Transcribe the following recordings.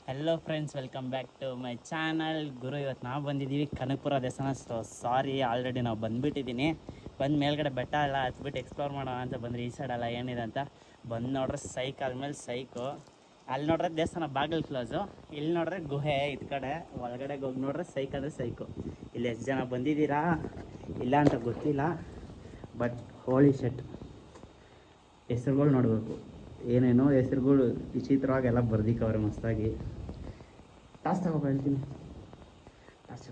Hello friends, welcome back to my channel. ಗುರು, ಇವತ್ತು ನಾವು ಬಂದಿದ್ದೀವಿ ಕನಕಪುರ ದೇವಸ್ಥಾನ. ಸಾರಿ, ಆಲ್ರೆಡಿ ನಾವು ಬಂದುಬಿಟ್ಟಿದ್ದೀನಿ. ಬಂದು ಮೇಲ್ಗಡೆ ಬೆಟ್ಟ ಎಲ್ಲ ಹತ್ಬಿಟ್ಟು ಎಕ್ಸ್ಪ್ಲೋರ್ ಮಾಡೋಣ ಅಂತ ಬಂದರೆ ಈ ಸೈಡೆಲ್ಲ ಏನಿದೆ ಅಂತ ಬಂದು ನೋಡ್ರೆ ಸೈಕ್ ಆದಮೇಲೆ ಸೈಕು. ಅಲ್ಲಿ ನೋಡ್ರೆ ದೇವಸ್ಥಾನ ಬಾಗಿಲು ಕ್ಲೋಸು, ಇಲ್ಲಿ ನೋಡ್ರೆ ಗುಹೆ. ಇದು ಕಡೆ ಒಳಗಡೆಗೆ ಹೋಗಿ ನೋಡ್ರೆ ಸೈಕ್ ಅಂದರೆ ಸೈಕು. ಇಲ್ಲಿ ಎಷ್ಟು ಜನ ಬಂದಿದ್ದೀರಾ ಇಲ್ಲ ಅಂತ ಗೊತ್ತಿಲ್ಲ, ಬಟ್ ಹೋಳಿ ಶೆಟ್ ಹೆಸರುಗಳು ನೋಡಬೇಕು. ಏನೇನೋ ಹೆಸರುಗಳು ವಿಚಿತ್ರವಾಗಿ ಎಲ್ಲ ಬರ್ದಿಕ್ಕವ್ರೆ ಮಸ್ತಾಗಿ. ಟಾಸ್ ತಗೋಬ ಹೇಳ್ತೀನಿ. ಟಾಸ್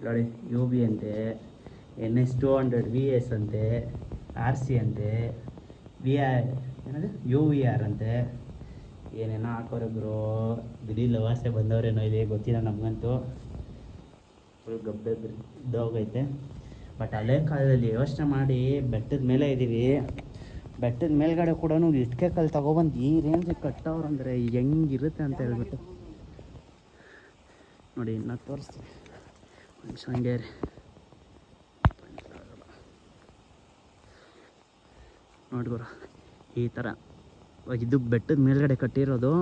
ನೋಡಿ, ಯು ಬಿ ಅಂತೆ, NS 200 VS ಅಂತೆ, RC ಅಂತೆ, VR ಏನದು UVR ಅಂತೆ, ಏನೇನೋ ಹಾಕೋರೆ ಬ್ರೋ. ದಿಢೀರ್ ಲವಾಸೆ ಬಂದವರೇನೋ ಇದೆ, ಗೊತ್ತಿಲ್ಲ ನಮಗಂತೂ. ಫುಲ್ ಗಬ್ಬೆ ಇದ್ದೋಗೈತೆ. ಬಟ್ ಹಳೆ ಕಾಲದಲ್ಲಿ ಯೋಚನೆ ಮಾಡಿ ಬೆಟ್ಟದ ಮೇಲೆ ಇದ್ದೀವಿ. ಬೆಟ್ಟದ ಮೇಲ್ಗಡೆ ಕೂಡ ಇಟ್ಕೆ ಕಲ್ಲು ತಗೊಬಂದು ಈ ರೇಂಜಿಗೆ ಕಟ್ಟವ್ರಂದರೆ ಹೆಂಗಿರುತ್ತೆ ಅಂತ ಹೇಳ್ಬಿಟ್ಟು ನೋಡಿ. ಇನ್ನು ತೋರಿಸ್ತೀನಿ ಹಂಗೆ ನೋಡಿ ಬರೋ. ಈ ಥರ ಇದು ಬೆಟ್ಟದ ಮೇಲ್ಗಡೆ ಕಟ್ಟಿರೋದು.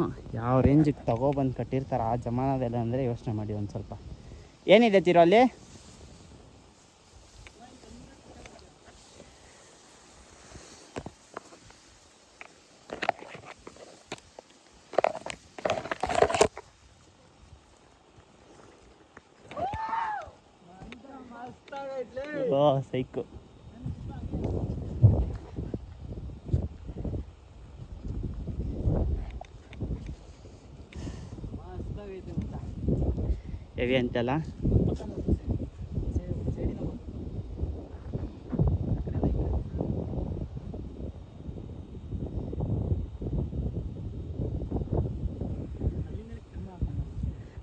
ಯಾವ ರೇಂಜಿಗೆ ತಗೊಬಂದು ಕಟ್ಟಿರ್ತಾರೆ ಆ ಜಮಾನದೆಲ್ಲ ಅಂದರೆ ಯೋಚನೆ ಮಾಡಿ ಒಂದು ಸ್ವಲ್ಪ. ಏನಿದೆ ತಿರೋ ಅಲ್ಲಿ? ಓ ಸೈಕು. ಹೆವಿ ಅಂತಲ್ಲ.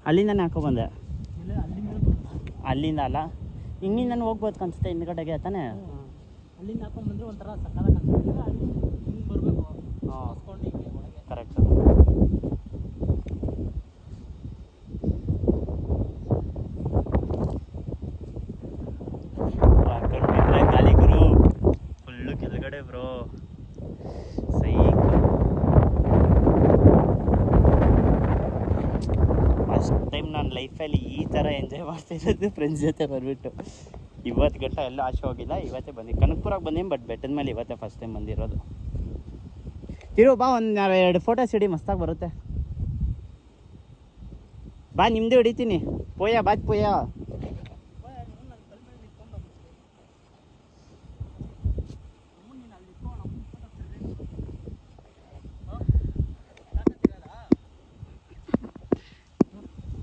ಅಲ್ಲಿಂದನೇ ಹಾಕೊಬಂದೆ. ಅಲ್ಲಿಂದ ಅಲ್ಲ, ಹಿಂಗಿಂದ ಹೋಗ್ಬೋದು ಅನ್ಸುತ್ತೆ ಹಿಂದ್ಗಡೆಗೆ ತಾನೇ. ಅಲ್ಲಿಂದ ಹಾಕೊಂಡು ಬಂದರೆ ಒಂಥರ ಸಕ್ಕದಾಗ ಅನ್ಸುತ್ತೆ. ಅಲ್ಲಿ ಹಿಂಗೆ ಬರಬೇಕು, ಹಾಸ್ಕೊಂಡು ಹಿಂಗೆ ಒಳಗೆ. ಕರೆಕ್ಟ್. ಗಾಲಿ ಗುರು, ಫುಲ್ಲು ಕೆಳಗಡೆ ಬ್ರೋ, ಸೈಕ್. ಫಸ್ಟ್ ಟೈಮ್ ನಾನು ಲೈಫಲ್ಲಿ ಈ ಥರ ಎಂಜಾಯ್ ಮಾಡ್ತಿರೋದು ಫ್ರೆಂಡ್ಸ್ ಜೊತೆ ಬಂದುಬಿಟ್ಟು. ಇವತ್ತು ಗಂಟ ಎಲ್ಲ ಆಚೆ ಹೋಗಿಲ್ಲ, ಇವತ್ತೇ ಬಂದು ಕನಕಪುರಕ್ಕೆ ಬಂದೀನಿ. ಬಟ್ ಬೆಟ್ಟದ ಮೇಲೆ ಇವತ್ತೇ ಫಸ್ಟ್ ಟೈಮ್ ಬಂದಿರೋದು. ತಿರು ಬಾ, ಒಂದು 2 ಫೋಟೋಸ್ ಹಿಡಿ, ಮಸ್ತಾಗಿ ಬರುತ್ತೆ. ಬಾ, ನಿಮ್ಮದು ಹಿಡಿತೀನಿ. ಪೋಯ ಬಾತ್ ಪೋಯ.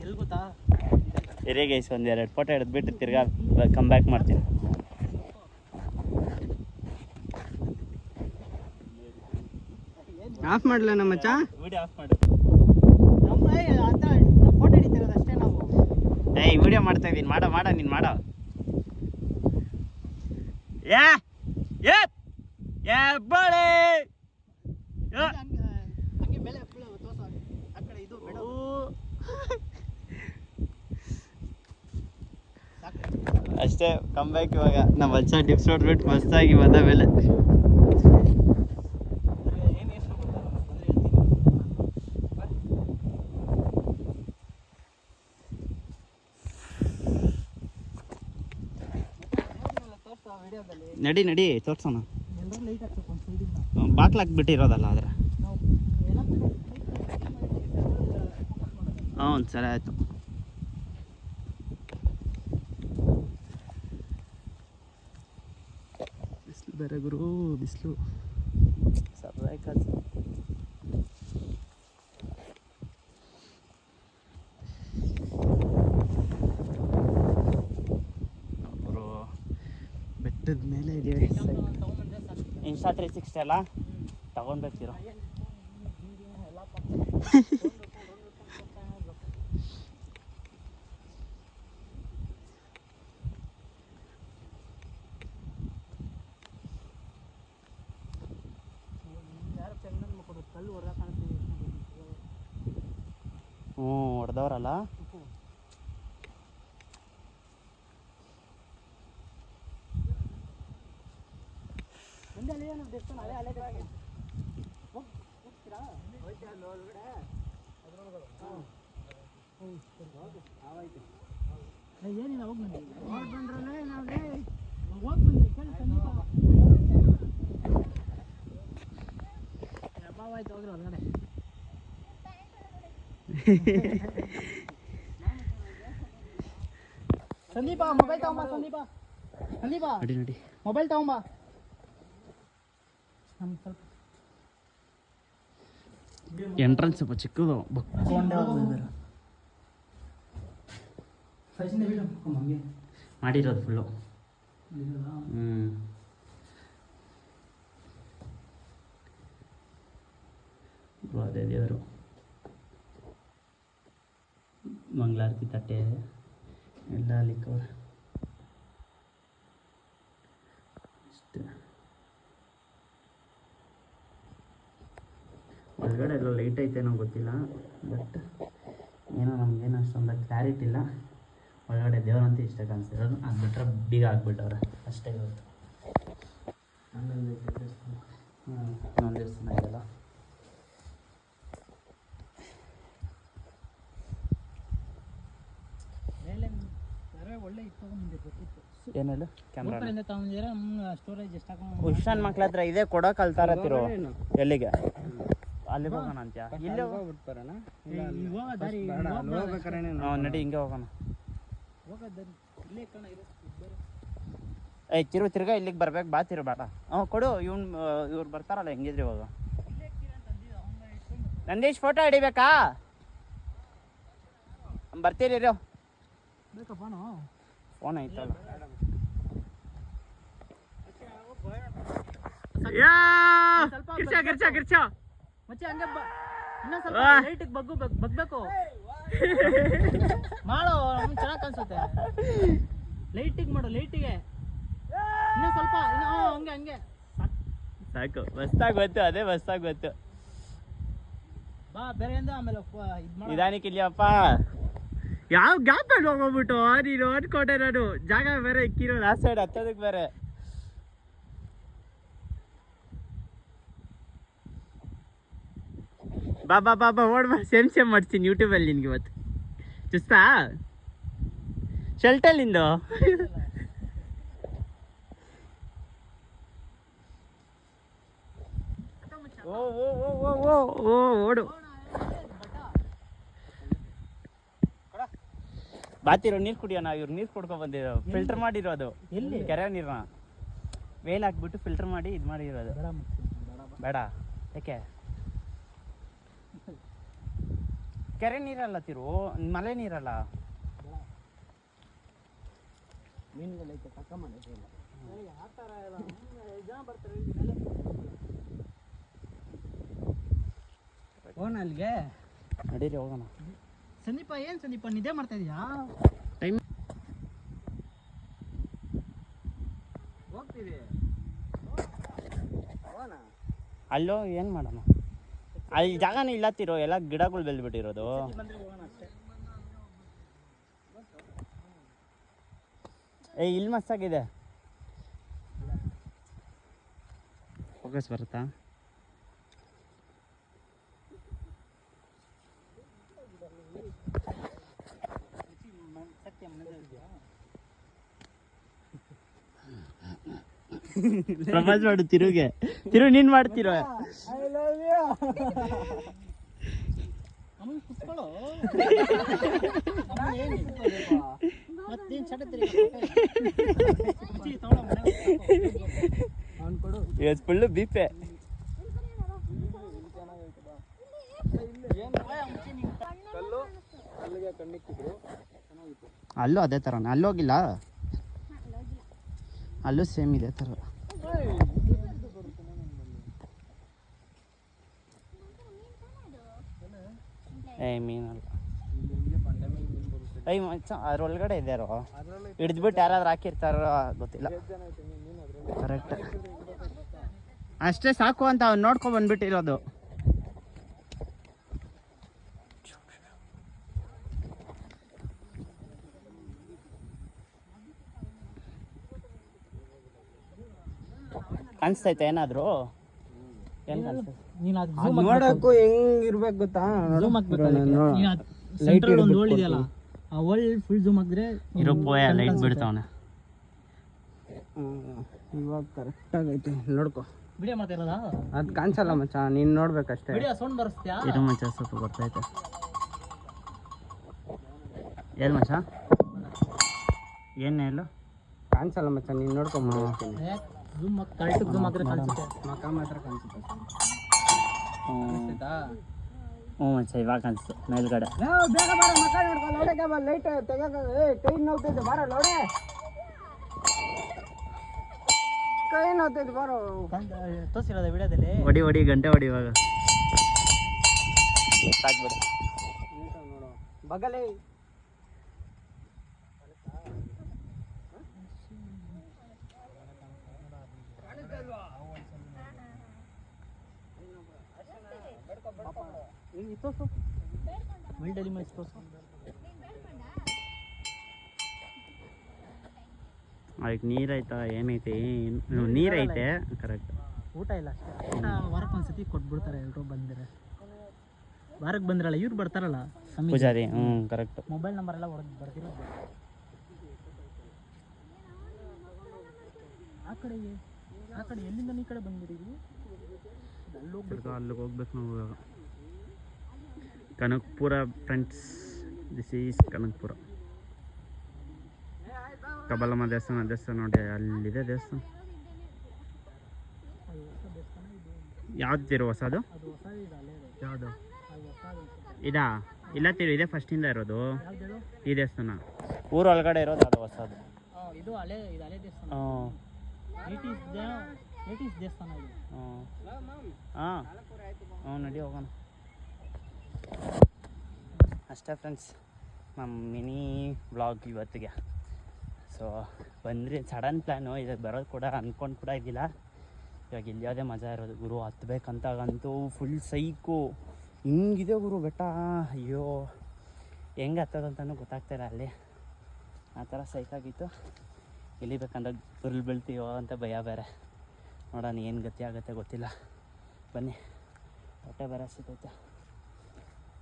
ಎಲ್ಲಿ ಗೊತ್ತಾ, ಗೈಸ್, ಒಂದು 2 ಫೋಟೋ ಹಿಡಿದ್ಬಿಟ್ಟು ತಿರ್ಗಾ ಕಮ್ ಬ್ಯಾಕ್ ಮಾಡ್ತೀನಿ. ಆಫ್ ಮಾಡಲ ನಮ್ಮ ಮಚ್ಚ, ವಿಡಿಯೋ ಆಫ್ ಮಾಡು. ನಮ್ಮ ಅಂತ ಫೋಟೋ ಹಿಡಿತಿರೋದು ಅಷ್ಟೇ ನಾವು. ಏಯ್, ವಿಡಿಯೋ ಮಾಡ್ತಾ ಇದ್ದೀನಿ, ಮಾಡೋ ನೀನು ಮಾಡೋ. ಬಾಳೆ ಹಂಗೆ ಮೇಲೆ ತೋರ್ಸೋ. ಆ ಕಡೆ ಇದು ಬೇಡ. ಅಷ್ಟೇ, ಕಮ್ ಬ್ಯಾಕ್. ಇವಾಗ ನಮ್ಮ ಮಚ್ಚ ಟಿಪ್ಸ್ ನೋಡ್ಬಿಟ್ಟು ಮಸ್ತಾಗಿ ಬಂದ ಮೇಲೆ ನಡಿ ತೋರ್ಸೋಣ. ಬಾಕ್ಲಾಕ್ಬಿಟ್ಟಿರೋದಲ್ಲ ಆದರೆ. ಹ್ಞೂ, ಸರಿ ಆಯಿತು. ಬಿಸಿಲು ಬೇರೆ ಗುರು, ಬಿಸಿಲು ಸರಿಯಾಗಿ ಕಾಸು. ಅವರು ಬೆಟ್ಟದ ಮೇಲೆ ಇದ್ದೀವಿ. ಇನ್ಸ್ಟಾ 360 ಅಲ್ಲ ತಗೊಂಡ್ಬೇಕಿರೋ. ಹ್ಞೂ, ಹೊಡೆದವ್ರಲ್ಲ. ಏನಿಲ್ಲ ಹೋಗಿ ಬಂದ್ರಿ ಹೋಗಿ ಬಂದ್ರಿ ಕೇಳಿ ಸಂದೀಪ ಹಬ್ಬ ಆಯ್ತು ಹೋಗ್ರಿ ಹೊರಗಡೆ ಸಂದೀಪ ಮೊಬೈಲ್ ತಗೊಂಬ ಸಂದೀಪ ನೋಡಿ ಮೊಬೈಲ್ ತಗೊಂಬ ನಮ್ಗೆ ಸ್ವಲ್ಪ ಎಂಟ್ರೆನ್ಸ್ ಸ್ವಲ್ಪ ಚಿಕ್ಕದು ಮಾಡಿರೋದು ಫುಲ್ಲು. ಅದೇ ದೇವರು ಮಂಗಳಾರತಿ ತಟ್ಟೆ ಎಲ್ಲ ಅಲ್ಲಿಕ್ಕವ್ರೆ ಅಷ್ಟೇ. ಒಳಗಡೆ ಎಲ್ಲ ಲೈಟ್ ಐತೇನೋ ಗೊತ್ತಿಲ್ಲ, ಬಟ್ ಏನೋ ನಮಗೇನು ಅಷ್ಟೊಂದು ಕ್ಲಾರಿಟಿ ಇಲ್ಲ. ಒಳಗಡೆ ದೇವರಂತ ಇಷ್ಟ ಕಾಣಿಸ್ತಿರೋದು, ಅದು ಬಿಟ್ಟರೆ ಬೀಗ ಹಾಕ್ಬಿಟ್ಟವ್ರೆ ಅಷ್ಟೇ ಇವತ್ತು. ಇನ್ನೊಂದು ದೇವಸ್ಥಾನ ಇದೆಯಲ್ಲ, ಒಳ್ಳೆ ಇತ್ತು ತಗೊಂಡ್ಬಂದಿರ್ಬೇಕಿತ್ತು. ಏನು ಹೇಳು ಕ್ಯಾಮ್ರಾ ತಗೊಂಡಿದ್ರೆ ಸ್ಟೋರೇಜ್ ಎಷ್ಟು ಹಾಕೊಂಡು ಹುಷಾನ್ ಮಕ್ಳ ಹತ್ರ ಇದೇ ಕೊಡೋ ಕಲ್ತಾರತ್ತಿರೋ. ಎಲ್ಲಿಗೆ? ಅಲ್ಲಿ ಹೋಗೋಣ ಅಂತ್ಯಾ? ಇಲ್ಲಿ ಹೋಗ್ಬಿಟ್ಬರೋಣ, ನಡಿ ಹಿಂಗೆ ಹೋಗೋಣ. ಏಯ್ ತಿರ್ಗಾ ಇಲ್ಲಿಗೆ ಬರ್ಬೇಕು, ಬಾ ಬೇಡ. ಕೊಡು, ಇವ್ರು ಬರ್ತಾರಲ್ಲ ಹೆಂಗಿದ್ರಿ ಇವಾಗ. ನಂದೀಶ್ ಫೋಟೋ ಹಿಡಿಬೇಕಾ? ಬರ್ತೀರಿ ಫೋನ್ ಐತಲ್ಲ. ಕಿರ್ಚ ಮತ್ತೆ ಹಂಗೆ ಇನ್ನೊಂದು ಸ್ವಲ್ಪ ಲೈಟಿಗೆ ಬಗ್ಬೇಕು ಮಾಡು, ಚೆನ್ನಾಗಿ ಕಾಣಿಸುತ್ತೆ. ಲೈಟಿಗೆ ಮಾಡು, ಲೈಟಿಗೆ ಇನ್ನೊಂದು ಸ್ವಲ್ಪ ಹಂಗೆ ಸಾಕು. ಬಸ್ತಾಗ ಗೊತ್ತು, ಅದೇ ಬಸ್ತಾಗ ಗೊತ್ತು. ಬಾ ಬೇರೆಯಿಂದ ಆಮೇಲೆ ನಿಧಾನಕ್ಕೆ ಇಲ್ಲಿಯಪ್ಪ. ಯಾವ ಗ್ಯಾಪಲ್ಲಿ ಹೋಗ್ಬಿಟ್ಟು ನೀನು ಅನ್ಕೊಂಡೆ ನಾನು. ಜಾಗ ಬೇರೆ ಇಕ್ಕಿರೋದು ಆ ಸೈಡ್ ಹತ್ತೋದಕ್ಕೆ ಬೇರೆ. ಬಾ ಓಡ್ಬಾ, ಸೇಮ್ ಮಾಡ್ತೀನಿ ಯೂಟ್ಯೂಬಲ್ಲಿ ನಿನ್ಗೆ ಇವತ್ತು. ಚುಸ್ತಾ ಶೆಲ್ಟಲ್ಲಿಂದು ಓ ಓಡು. ಬಾತಿರೋ ನೀರು ಕುಡಿಯೋಣ. ಇವ್ರು ನೀರು ಕುಡ್ಕೊಂಡು ಬಂದಿರೋ, ಫಿಲ್ಟರ್ ಮಾಡಿರೋದು. ಎಲ್ಲಿ? ಕೆರೆ ನೀರನ್ನ ವೇಲ್ ಹಾಕ್ಬಿಟ್ಟು ಫಿಲ್ಟರ್ ಮಾಡಿ ಇದು ಮಾಡಿರೋದು. ಬೇಡ, ಯಾಕೆ? ಕೆರೆ ನೀರಲ್ಲ ತಿರು, ಮಳೆ ನೀರಲ್ಲ. ಅಲ್ಲಿಗೆ ನಡೀರಿ ಹೋಗೋಣ. ಸಂದೀಪ ಏನು ಸಂದೀಪ ನಿದ್ದೆ ಮಾಡ್ತಾ ಇದೀಯಾ? ಟೈಮ್ ಹೋಗ್ತೀವಿ. ಅಲ್ಲೋ ಏನು ಮಾಡೋಣ? ಅಲ್ಲಿ ಜಾಗನೇ ಇಲ್ಲತ್ತಿರೋ, ಎಲ್ಲ ಗಿಡಗಳು ಬೆಳೆದ್ಬಿಟ್ಟಿರೋದು. ಇಲ್ಲಿ ಮಸ್ತಾಗಿದೆ. ಫೋಕಸ್ ಬರುತ್ತಾ? ಪ್ರಪೋಸ್ ಮಾಡು ತಿರುಗೆ. ನೀನ್ ಮಾಡ್ತಿರೋ. ಫುಲ್ಲು ಬೀಪೆ. ಅಲ್ಲೂ ಅದೇ ಥರನೇ. ಅಲ್ಲೋಗಿಲ್ಲ, ಅಲ್ಲೂ ಸೇಮ್ ಇದೆ ಥರ. ಮೀನಲ್ಲ ಮಚ್ಚ, ಅದ್ರೊಳಗಡೆ ಇದ್ದಾರೋ ಹಿಡಿದ್ಬಿಟ್ಟು ಯಾರಾದ್ರೂ ಹಾಕಿರ್ತಾರೋ ಗೊತ್ತಿಲ್ಲ. ಕರೆಕ್ಟ್ ಅಷ್ಟೇ ಸಾಕು ಅಂತ ಅವ್ನು ನೋಡ್ಕೊ ಬಂದ್ಬಿಟ್ಟಿರೋದು. ಕಾಣಿಸ್ತೈತೆ ಏನಾದರೂ? ಏನು ಕಾಣಿಸ್ತೈತೆ? ನೀನು ಅದು ಅದ್ ನೋಡಕ್ಕೂ ಹೆಂಗಿರ್ಬೇಕು ಗೊತ್ತಾ ಝೂಮ್ ಹಾಕ್ಬೇಕು. ಸೆಂಟ್ರಲ್ ಒಂದು ಹೋಲ್ ಇದೆಯಲ್ಲ, ಆ ಹೋಲ್ ಫುಲ್ ಝೂಮ್ ಹಾಕಿದ್ರೆ ಇರೋ ಪೋಯ ಲೈಟ್ ಬಿಡ್ತಾವನೆ. ಇವಾಗ ಕರೆಕ್ಟ್ ಆಗೈತೆ ನೋಡ್ಕೊ. ವಿಡಿಯೋ ಮಾಡ್ತಿರೋದಾ? ಅದ್ ಕಾಣಿಸಲ್ಲ ಮಚ್ಚ, ನೀನ್ ನೋಡ್ಬೇಕಷ್ಟೇ. ವಿಡಿಯೋ ಸೌಂಡ್ ಬರುತ್ತಾ? ಇರೋ ಮಚ್ಚ ಸ್ವಲ್ಪ ಬರ್ತೈತೆ. ಏನು ಮಚ್ಚ ಏನು ಹೇಳು? ಕಾಣಿಸಲ್ಲ ಮಚ್ಚ, ನೀನ್ ನೋಡ್ಕೊಂಬೋದು. ಝೂಮ್ ಕರೆಕ್ಟ್ ಝೂಮ್ ಹಾಕಿದ್ರೆ ಕಾಣಿಸುತ್ತೆ. ಮಕ ಮಾತ್ರ ಕಾಣಿಸುತ್ತೆ. ಹ್ಞೂ ಮಚ್ಚ ಇವಾಗ ಅನ್ಸ್ತು ಮೇಲ್ಗಡೆ. ಬೇಗ ಬಾರ, ಮಕ ನೋಡ್ಕೊ. ಲೌಡೆ ಬಾ, ಲೈಟ್ ತೆಗಕ ಕೈ ನೋವ್ತೈತೆ ಬಾರ. ಲೌಡೆ ಕೈ ನೋವ್ತೈತೆ ಬಾರೋ. ತೋರಿಸಿರೋದ ವಿಡಿಯೋದಲ್ಲಿ ಹೊಡಿ ಹೊಡಿ ಗಂಟೆ ಹೊಡಿ ಇವಾಗ ಸಾಕ್ಬಿಡು. ನೋಡು ಬಗಲೇ ತೋರ್ಸು, ವೈಲ್ಡ್ ಅನಿಮಲ್ಸ್ ತೋರ್ಸು. ಅದಕ್ಕೆ ನೀರೈತಾ ಏನೈತೆ? ನೀರೈತೆ ಕರೆಕ್ಟ್. ಊಟ ಇಲ್ಲ ಅಷ್ಟೇ. ಊಟ ವಾರಕ್ಕೆ ಒಂದ್ಸತಿ ಕೊಟ್ಬಿಡ್ತಾರೆ. ಎಲ್ಲರೂ ಬಂದಿರ ವಾರಕ್ಕೆ ಬಂದಿರಲ್ಲ, ಇವ್ರು ಬರ್ತಾರಲ್ಲ ಪೂಜಾರಿ. ಕರೆಕ್ಟ್. ಮೊಬೈಲ್ ನಂಬರ್ ಎಲ್ಲ ಹೊರಗೆ ಬರ್ತಿರೋದು. ಆ ಕಡೆ ಎಲ್ಲಿಂದ ಈ ಕಡೆ ಬಂದ್ಬಿಟ್ಟಿದ್ವಿ. ಅಲ್ಲಿಗೆ ಹೋಗ್ಬೇಕು ನಾವು ಇವಾಗ. Kanakapura friends, this is Kanakapura. Kabalamma ದೇವಸ್ಥಾನ ನೋಡಿ, ಅಲ್ಲಿದೆ ದೇವಸ್ಥಾನ. ಯಾವ್ದು ಹೊಸದು? ಯಾವುದು ಇದಾ? ಇಲ್ಲ ತಿರು, ಇದೆ ಫಸ್ಟಿಂದ ಇರೋದು ಈ ದೇವಸ್ಥಾನ. ಊರು ಒಳಗಡೆ ಇರೋದು ಅದು ಹೊಸದು. ಇದು ಹಳೆ ದೇವಸ್ಥಾನ. ದೇವಸ್ಥಾನ ಇದು. ಹಾಂ ನಡಿ ಹೋಗೋಣ. ಅಷ್ಟೇ ಫ್ರೆಂಡ್ಸ್ ನಮ್ಮ ಮಿನಿ ವ್ಲಾಗ್ ಇವತ್ತಿಗೆ. ಸೊ ಬಂದ್ರಿ ಸಡನ್ ಪ್ಲ್ಯಾನು. ಇದಕ್ಕೆ ಬರೋದು ಕೂಡ ಅಂದ್ಕೊಂಡು ಕೂಡ ಇದ್ದಿಲ್ಲ. ಇವಾಗ ಇಲ್ಲಿ ಯಾವುದೇ ಮಜಾ ಇರೋದು ಗುರು. ಹತ್ಬೇಕಂತಾಗಂತೂ ಫುಲ್ ಸೈಕು. ಹಿಂಗಿದೆ ಗುರು ಬೆಟ್ಟ. ಅಯ್ಯೋ ಹೆಂಗೆ ಹತ್ತೋದಂತನೂ ಗೊತ್ತಾಗ್ತಾಯಿಲ್ಲ ಅಲ್ಲಿ. ಆ ಥರ ಸೈಕಾಗಿತ್ತು. ಇಳಿಬೇಕಂದ್ರೆ ಉರುಳು ಬೀಳ್ತೀವೋ ಅಂತ ಭಯ ಬೇರೆ. ನೋಡೋಣ ಏನು ಗತಿ ಆಗುತ್ತೆ ಗೊತ್ತಿಲ್ಲ. ಬನ್ನಿ, ಹೊಟ್ಟೆ ಬೇರೆ ಸಿಗುತ್ತೆ.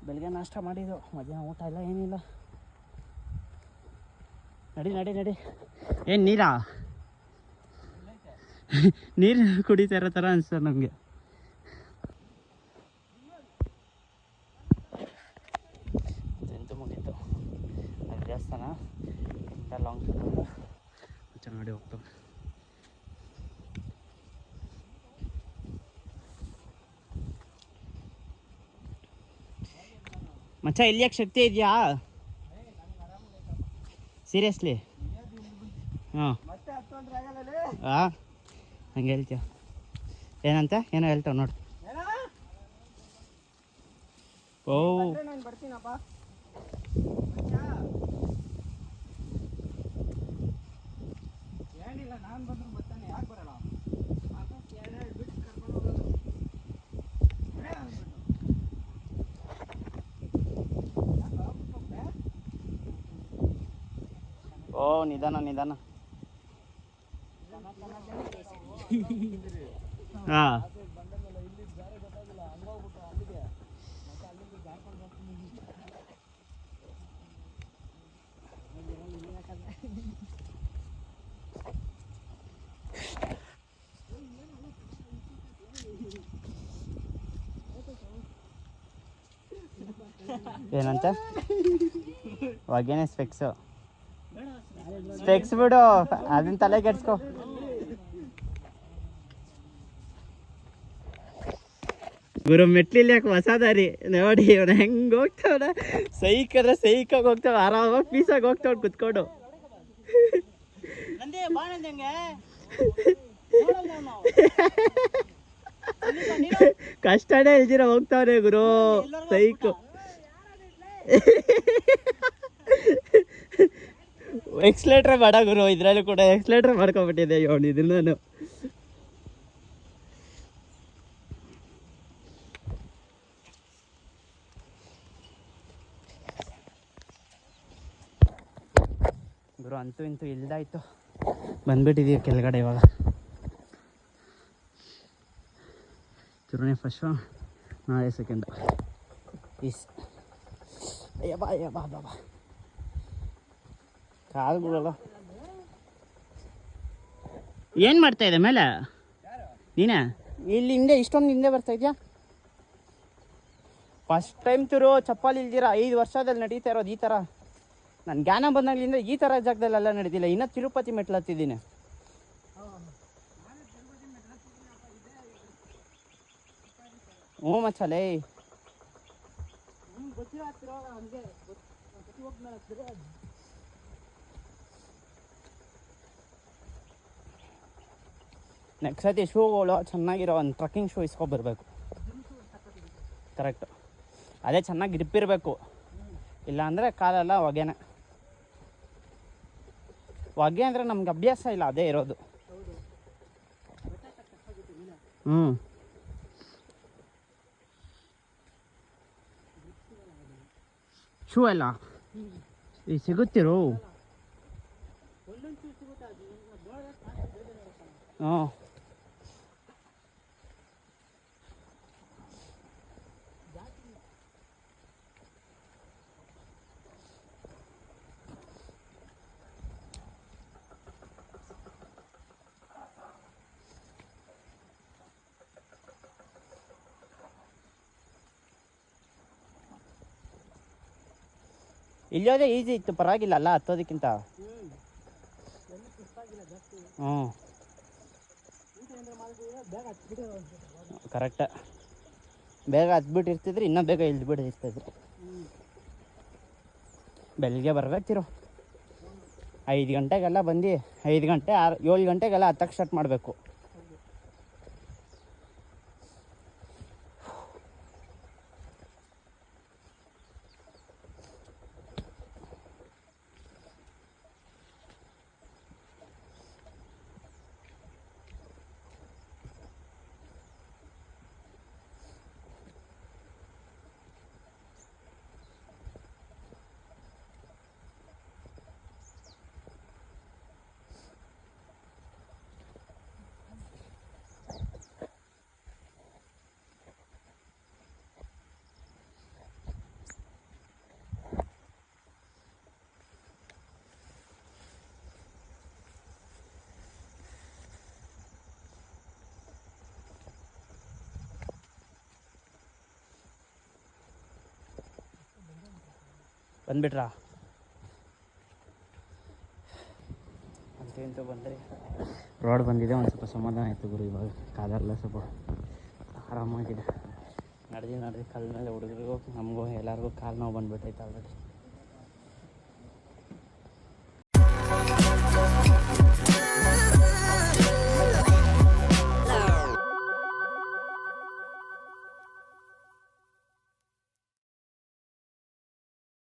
ಬೆಳಗ್ಗೆ ನಾಷ್ಟ ಮಾಡಿದ್ದು, ಮಧ್ಯಾಹ್ನ ಊಟ ಇಲ್ಲ ಏನಿಲ್ಲ. ನಡಿ. ಏನು ನೀರಾ? ನೀರು ಕುಡಿತಾ ಇರೋ ಥರ ಅನಿಸ್ತದೆ ನಮಗೆ. ಎಂತೂ ಮುಗೀತು ಅಲ್ಲಿ ದೇವಸ್ಥಾನ. ಇಂಥ ಲಾಂಗ್ ಚೆನ್ನಾಗಿ ಹೋಗ್ತವೆ. ಮಚ್ಚ ಇಲ್ಲಿ ಯಾಕೆ ಶಕ್ತಿ ಇದೆಯಾ? ಸೀರಿಯಸ್ಲಿ? ಹಾಂ ಹಂಗೆ ಹೇಳ್ತೀಯ? ಏನಂತ ಏನೋ ಹೇಳ್ತಾವ ನೋಡಿ. ಓ ನಾನು ಬರ್ತೀನಪ್ಪ. ಏನಿಲ್ಲ, ನಾನು ಬಂದ್ರು ಬರ್ತಾನೆ. ಯಾಕೆ ಬರಲ್ಲ? ಬಿಟ್ಟು ಕರ್ಕೊಂಡು ಹೋಗೋದು. ಓ ನಿಧಾನ. ಹಾಂ ಏನಂತ ಹೊಗೇನೆ ಸ್ಪೆಕ್ಸ್ ಬಿಡು, ಅದನ್ನ ತಲೆ ಕೆಡ್ಸ್ಕೊ. ಗುರು ಮೆಟ್ಲಿಲ್ಲ ಯಾಕೆ ಹೊಸ ದಾರಿ ನೋಡಿ. ಇವನು ಹೆಂಗೆ ಹೋಗ್ತಾವನ, ಸೈಕಾಗಿ ಹೋಗ್ತಾವ. ಆರಾಮಾಗಿ ಪೀಸಾಗಿ ಹೋಗ್ತಾವ ಕುತ್ಕೊಂಡು. ಕಷ್ಟನೇ ಇಲ್ದಿರ ಹೋಗ್ತಾವ್ರೆ ಗುರು, ಸೈಕು. ಎಕ್ಸ್ಲೇಟ್ರೆ ಬೇಡ ಗುರು, ಇದ್ರಲ್ಲೂ ಕೂಡ ಎಕ್ಸ್ಲೇಟ್ರೆ ಮಾಡ್ಕೊಬಿಟ್ಟಿದೆ ಇವನು ಇದನ್ನ. ಗುರು ಅಂತೂ ಇಂತೂ ಇಲ್ದಾಯ್ತು, ಬಂದ್ಬಿಟ್ಟಿದೀವಿ ಕೆಳಗಡೆ. ಇವಾಗ ಚುರುಣೆ ಫಸ್ಟು, ನಾಳೆ ಸೆಕೆಂಡು. ಈಸ್ ಅಯ್ಯ ಬಾ ಕಾಲ್ಗಳಲ್ಲ. ಏನು ಮಾಡ್ತಾ ಇದೆ ಮೇಲೆ ನೀನೇ? ಇಲ್ಲಿ ಹಿಂದೆ ಇಷ್ಟೊಂದು ಹಿಂದೆ ಬರ್ತಾ ಇದೆಯಾ? ಫಸ್ಟ್ ಟೈಮ್ ಚೂರು ಚಪ್ಪಲಿ ಇಲ್ದಿರ 5 ವರ್ಷದಲ್ಲಿ ನಡೀತಾ ಇರೋದು ಈ ಥರ. ನಾನು ಜ್ಞಾನ ಬಂದಾಗಲಿಂದ ಈ ಥರ ಜಾಗದಲ್ಲೆಲ್ಲ ನಡೀತಿಲ್ಲ. ಇನ್ನೂ ತಿರುಪತಿ ಮೆಟ್ಲು ಹತ್ತಿದ್ದೀನಿ. ಹ್ಞೂ ಮಚ್ಚಲೇ. ನೆಕ್ಸ್ಟ್ ಸತಿ ಶೂಗಳು ಚೆನ್ನಾಗಿರೋ ಒಂದು ಟ್ರಕ್ಕಿಂಗ್ ಶೂ ಇಸ್ಕೊಬರ್ಬೇಕು. ಕರೆಕ್ಟು, ಅದೇ ಚೆನ್ನಾಗಿ ಗ್ರಿಪ್ ಇರಬೇಕು. ಇಲ್ಲಾಂದರೆ ಕಾಲೆಲ್ಲ ಹೊಗೆನೆ. ಹೊಗೆ ಅಂದರೆ ನಮ್ಗೆ ಅಭ್ಯಾಸ ಇಲ್ಲ, ಅದೇ ಇರೋದು. ಹ್ಞೂ ಶೂ ಎಲ್ಲ ಈಗ ಸಿಗುತ್ತಿರು. ಹ್ಞೂ ಇಲ್ಲೋದೇ ಈಸಿ ಇತ್ತು, ಪರವಾಗಿಲ್ಲ ಅಲ್ಲ ಹತ್ತೋದಕ್ಕಿಂತ. ಹ್ಞೂ ಕರೆಕ್ಟ. ಬೇಗ ಹತ್ಬಿಟ್ಟಿರ್ತಿದ್ರಿ, ಇನ್ನೂ ಬೇಗ ಇಳಿದ್ಬಿಟ್ಟಿರ್ತಿದ್ರಿ. ಬೆಳಗ್ಗೆ ಬರ್ಬೇಕಿರೋ 5 ಗಂಟೆಗೆಲ್ಲ ಬಂದು 5 ಗಂಟೆ 7 ಗಂಟೆಗೆಲ್ಲ ಹತ್ತಕ್ಕೆ ಸ್ಟಾರ್ಟ್ ಮಾಡಬೇಕು. ಬಂದ್ಬಿಟ್ರಾ? ಅಂತೂ ಬಂದರೆ ರೋಡ್ ಬಂದಿದೆ, ಒಂದು ಸ್ವಲ್ಪ ಸಮಾಧಾನ ಆಯಿತು ಗುರು. ಇವಾಗ ಕಾಲೆಲ್ಲ ಸ್ವಲ್ಪ ಆರಾಮಾಗಿದೆ. ನಡೆದು ಕಲ್ಲ ಮೇಲೆ ಹುಡುಗರಿಗೂ ನಮಗೂ ಎಲ್ಲರಿಗೂ ಕಾಲು ನೋವು ಬಂದ್ಬಿಟ್ಟೈತೆ ಆಲ್ರೆಡಿ.